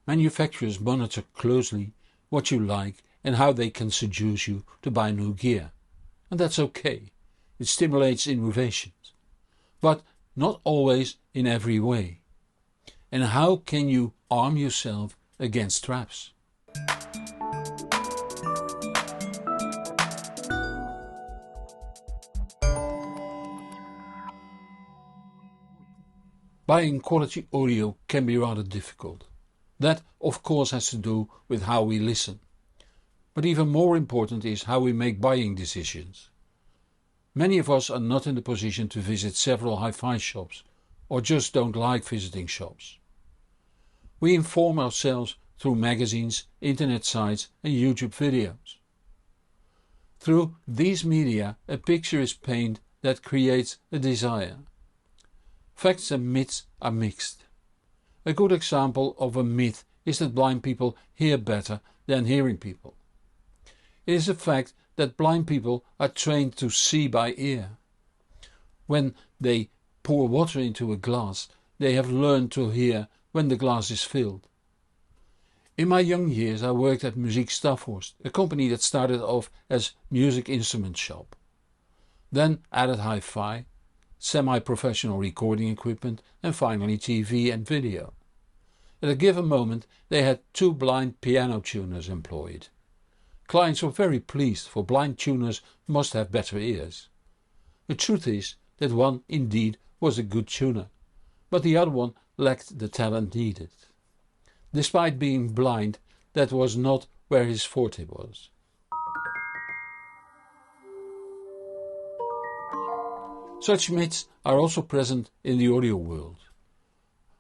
Manufacturers monitor closely what you like and how they can seduce you to buy new gear. And that's okay. It stimulates innovations. But not always in every way. And how can you arm yourself against traps? Buying quality audio can be rather difficult. That of course has to do with how we listen. But even more important is how we make buying decisions. Many of us are not in the position to visit several hi-fi shops or just don't like visiting shops. We inform ourselves through magazines, internet sites and YouTube videos. Through these media a picture is painted that creates a desire. Facts and myths are mixed. A good example of a myth is that blind people hear better than hearing people. It is a fact that blind people are trained to see by ear. When they pour water into a glass, they have learned to hear when the glass is filled. In my young years I worked at Muziek Staphorst, a company that started off as music instrument shop. Then added hi-fi, semi-professional recording equipment and finally TV and video. At a given moment they had 2 blind piano tuners employed. Clients were very pleased, for blind tuners must have better ears. The truth is that one indeed was a good tuner, but the other one lacked the talent needed. Despite being blind, that was not where his forte was. Such myths are also present in the audio world.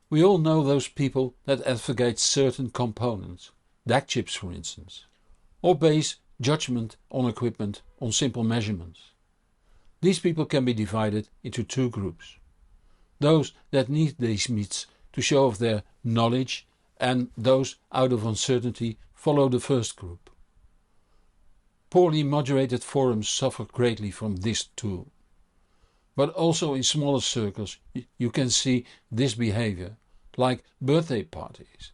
We all know those people that advocate certain components, DAC chips for instance, or base judgment on equipment on simple measurements. These people can be divided into 2 groups. Those that need these myths to show off their knowledge and those out of uncertainty follow the first group. Poorly moderated forums suffer greatly from this too. But also in smaller circles you can see this behavior, like birthday parties.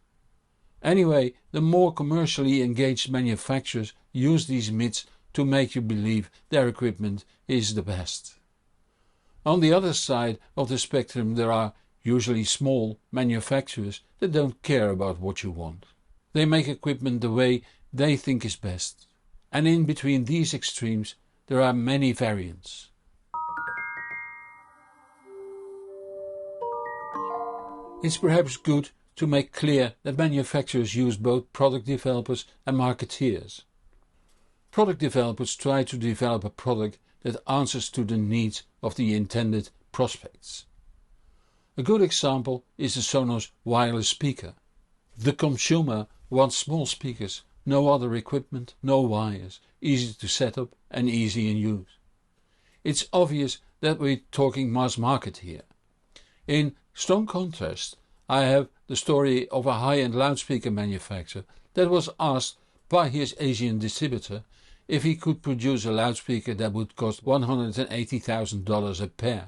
Anyway, the more commercially engaged manufacturers use these myths to make you believe their equipment is the best. On the other side of the spectrum there are usually small manufacturers that don't care about what you want. They make equipment the way they think is best. And in between these extremes there are many variants. It's perhaps good to make clear that manufacturers use both product developers and marketeers. Product developers try to develop a product that answers to the needs of the intended prospects. A good example is the Sonos wireless speaker. The consumer wants small speakers, no other equipment, no wires, easy to set up and easy in use. It's obvious that we're talking mass market here. In strong contrast, I have the story of a high-end loudspeaker manufacturer that was asked by his Asian distributor if he could produce a loudspeaker that would cost $180,000 a pair.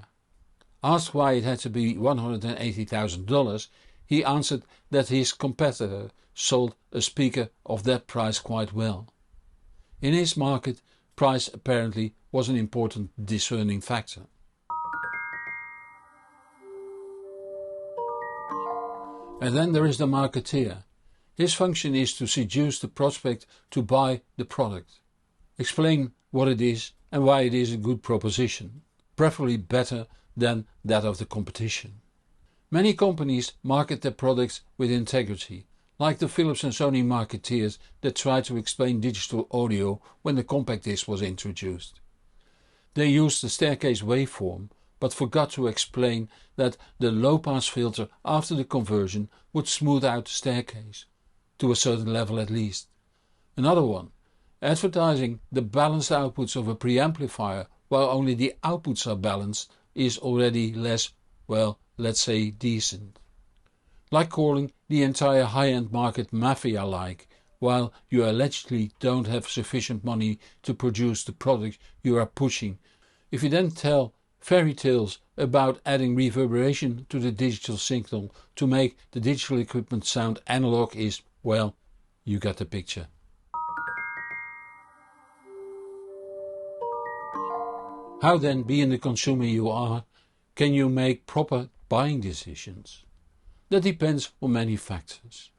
Asked why it had to be $180,000, he answered that his competitor sold a speaker of that price quite well. In his market, price apparently was an important discerning factor. And then there is the marketeer. His function is to seduce the prospect to buy the product. Explain what it is and why it is a good proposition, preferably better than that of the competition. Many companies market their products with integrity, like the Philips and Sony marketeers that tried to explain digital audio when the compact disc was introduced. They used the staircase waveform but forgot to explain that the low-pass filter after the conversion would smooth out the staircase, to a certain level at least. Another one, advertising the balanced outputs of a preamplifier while only the outputs are balanced is already less, well, let's say decent. Like calling the entire high-end market mafia-like, while you allegedly don't have sufficient money to produce the product you are pushing. If you then tell Fairy tales about adding reverberation to the digital signal to make the digital equipment sound analog is, well, you got the picture. How then, being the consumer you are, can you make proper buying decisions? That depends on many factors.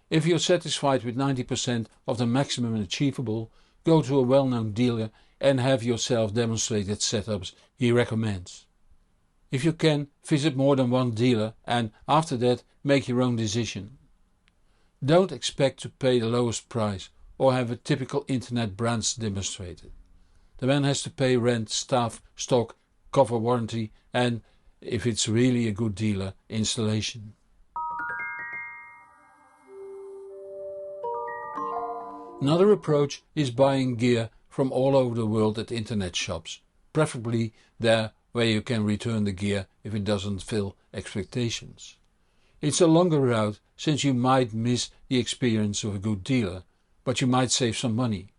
If you're satisfied with 90% of the maximum achievable, go to a well-known dealer and have yourself demonstrated setups he recommends. If you can, visit more than one dealer and after that make your own decision. Don't expect to pay the lowest price or have a typical internet brands demonstrated. The man has to pay rent, staff, stock, cover warranty and, if it's really a good dealer, installation. Another approach is buying gear from all over the world at internet shops, preferably there where you can return the gear if it doesn't fill expectations. It's a longer route since you might miss the experience of a good dealer, but you might save some money.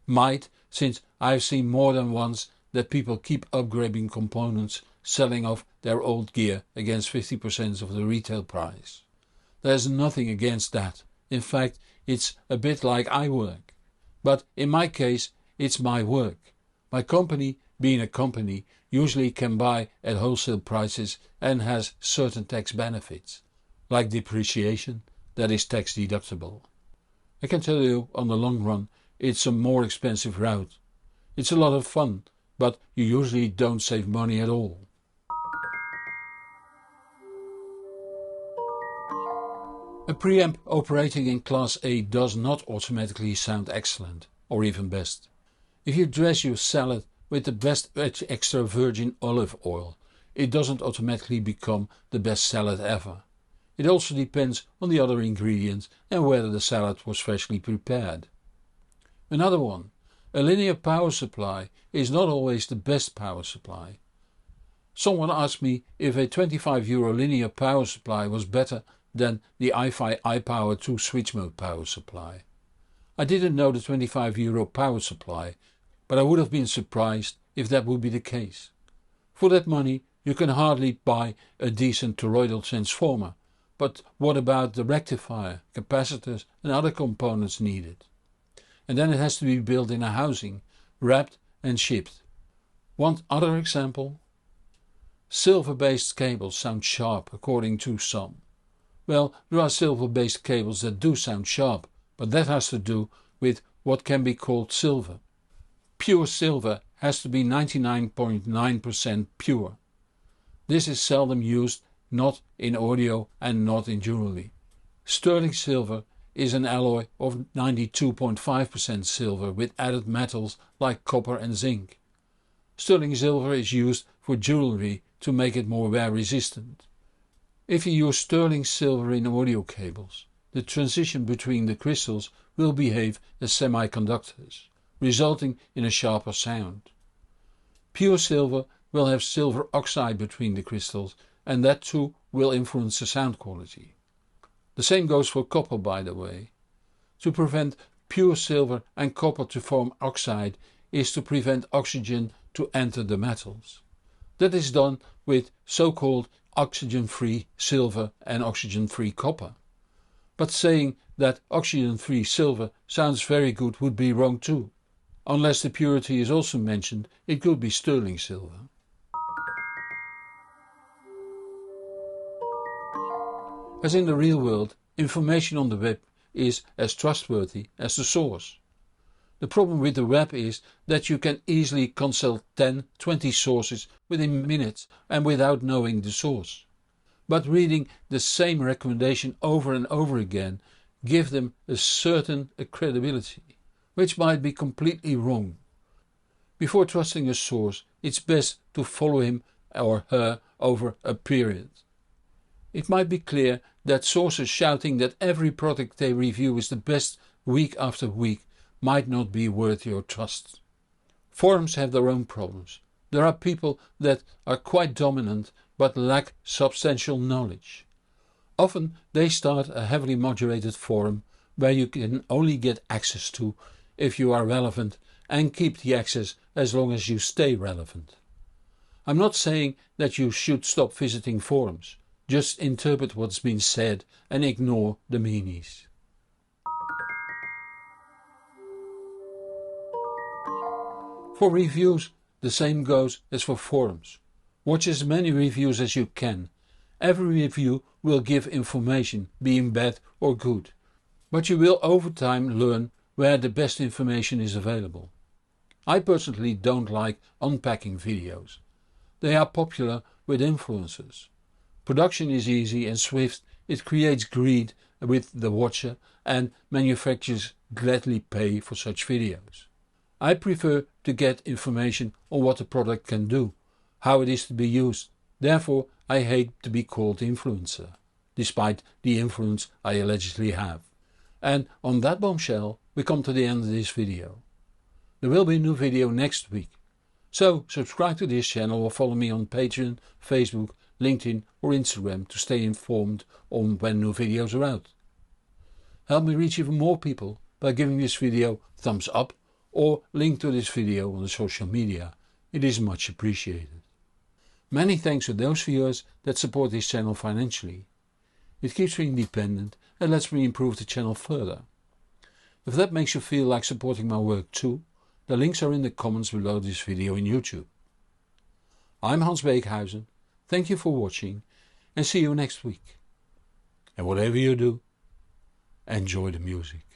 Might, since I've seen more than once that people keep upgrading components, selling off their old gear against 50% of the retail price. There's nothing against that. In fact, it's a bit like iWork. But in my case, it's my work. My company, being a company, usually can buy at wholesale prices and has certain tax benefits, like depreciation that is tax deductible. I can tell you on the long run it's a more expensive route. It's a lot of fun, but you usually don't save money at all. A preamp operating in Class A does not automatically sound excellent, or even best. If you dress your salad with the best extra virgin olive oil, it doesn't automatically become the best salad ever. It also depends on the other ingredients and whether the salad was freshly prepared. Another one, a linear power supply is not always the best power supply. Someone asked me if a €25 linear power supply was better than the iFi iPower 2 switch mode power supply. I didn't know the €25 power supply, but I would have been surprised if that would be the case. For that money you can hardly buy a decent toroidal transformer, but what about the rectifier, capacitors and other components needed? And then it has to be built in a housing, wrapped and shipped. Want other example? Silver-based cables sound sharp according to some. Well, there are silver-based cables that do sound sharp, but that has to do with what can be called silver. Pure silver has to be 99.9% pure. This is seldom used, not in audio and not in jewelry. Sterling silver is an alloy of 92.5% silver with added metals like copper and zinc. Sterling silver is used for jewelry to make it more wear resistant. If you use sterling silver in audio cables, the transition between the crystals will behave as semiconductors, resulting in a sharper sound. Pure silver will have silver oxide between the crystals, and that too will influence the sound quality. The same goes for copper, by the way. To prevent pure silver and copper to form oxide is to prevent oxygen to enter the metals. That is done with so-called oxygen-free silver and oxygen-free copper. But saying that oxygen-free silver sounds very good would be wrong too. Unless the purity is also mentioned, it could be sterling silver. As in the real world, information on the web is as trustworthy as the source. The problem with the web is that you can easily consult 10, 20 sources within minutes and without knowing the source. But reading the same recommendation over and over again gives them a certain credibility, which might be completely wrong. Before trusting a source, it's best to follow him or her over a period. It might be clear that sources shouting that every product they review is the best week after week might not be worth your trust. Forums have their own problems. There are people that are quite dominant but lack substantial knowledge. Often they start a heavily moderated forum where you can only get access to if you are relevant and keep the access as long as you stay relevant. I'm not saying that you should stop visiting forums, just interpret what's been said and ignore the meanies. For reviews, the same goes as for forums. Watch as many reviews as you can. Every review will give information, being bad or good, but you will over time learn where the best information is available. I personally don't like unpacking videos. They are popular with influencers. Production is easy and swift, it creates greed with the watcher and manufacturers gladly pay for such videos. I prefer to get information on what the product can do, how it is to be used. Therefore I hate to be called influencer, despite the influence I allegedly have. And on that bombshell we come to the end of this video. There will be a new video next week. So subscribe to this channel or follow me on Patreon, Facebook, LinkedIn or Instagram to stay informed on when new videos are out. Help me reach even more people by giving this video a thumbs up or link to this video on the social media. It is much appreciated. Many thanks to those viewers that support this channel financially. It keeps me independent and lets me improve the channel further. If that makes you feel like supporting my work too, the links are in the comments below this video in YouTube. I'm Hans Beekhuizen, thank you for watching and see you next week. And whatever you do, enjoy the music.